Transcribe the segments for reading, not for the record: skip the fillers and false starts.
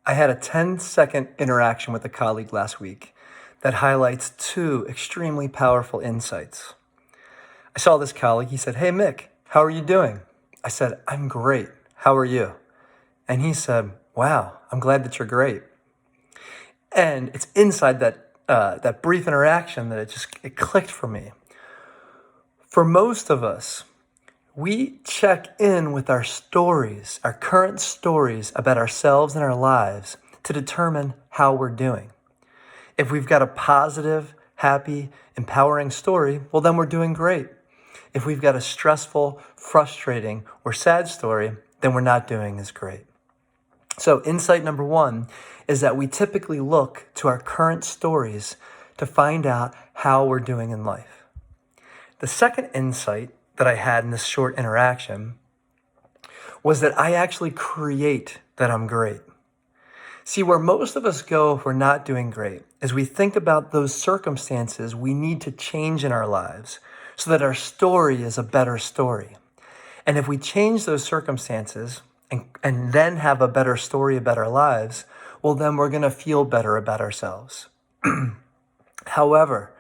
I had a 10-second interaction with a colleague last week that highlights two extremely powerful insights. I saw this colleague. He said, "Hey, Mick, how are you doing?" I said, "I'm great. How are you?" And he said, "Wow, I'm glad that you're great." And it's inside that brief interaction that it clicked for me. For most of us, we check in with our stories, our current stories about ourselves and our lives to determine how we're doing. If we've got a positive, happy, empowering story, well, then we're doing great. If we've got a stressful, frustrating, or sad story, then we're not doing as great. So insight number one is that we typically look to our current stories to find out how we're doing in life. The second insight that I had in this short interaction was that I actually create that I'm great. See, where most of us go if we're not doing great is we think about those circumstances we need to change in our lives so that our story is a better story. And if we change those circumstances and then have a better story about our lives, well, then we're going to feel better about ourselves. However,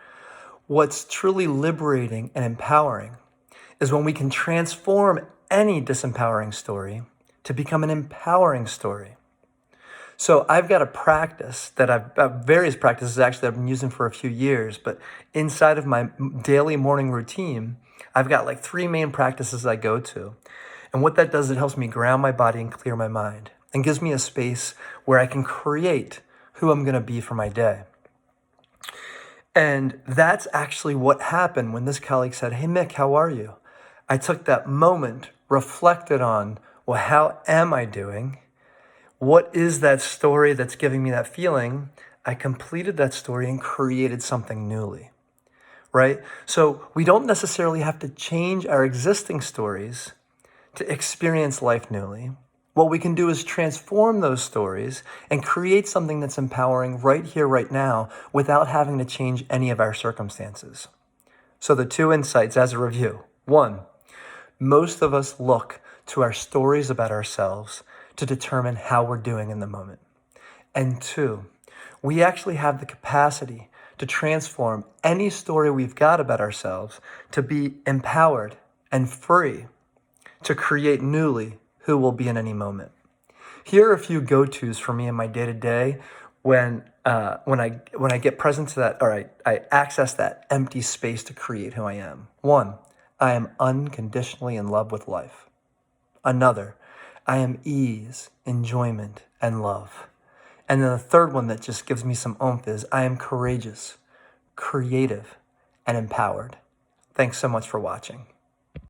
what's truly liberating and empowering is when we can transform any disempowering story to become an empowering story. So I've got a practice that various practices actually I've been using for a few years, but inside of my daily morning routine, I've got like 3 main practices I go to. And what that does, it helps me ground my body and clear my mind and gives me a space where I can create who I'm going to be for my day. And that's actually what happened when this colleague said, "Hey, Mick, how are you?" I took that moment, reflected on, well, how am I doing? What is that story that's giving me that feeling? I completed that story and created something newly, right? So we don't necessarily have to change our existing stories to experience life newly. What we can do is transform those stories and create something that's empowering right here, right now, without having to change any of our circumstances. So the 2 insights as a review. 1, most of us look to our stories about ourselves to determine how we're doing in the moment. And 2, we actually have the capacity to transform any story we've got about ourselves to be empowered and free to create newly who we'll be in any moment. Here are a few go-tos for me in my day-to-day when I get present to that, or I access that empty space to create who I am. 1, I am unconditionally in love with life. Another, I am ease, enjoyment, and love. And then the third one that just gives me some oomph is I am courageous, creative, and empowered. Thanks so much for watching.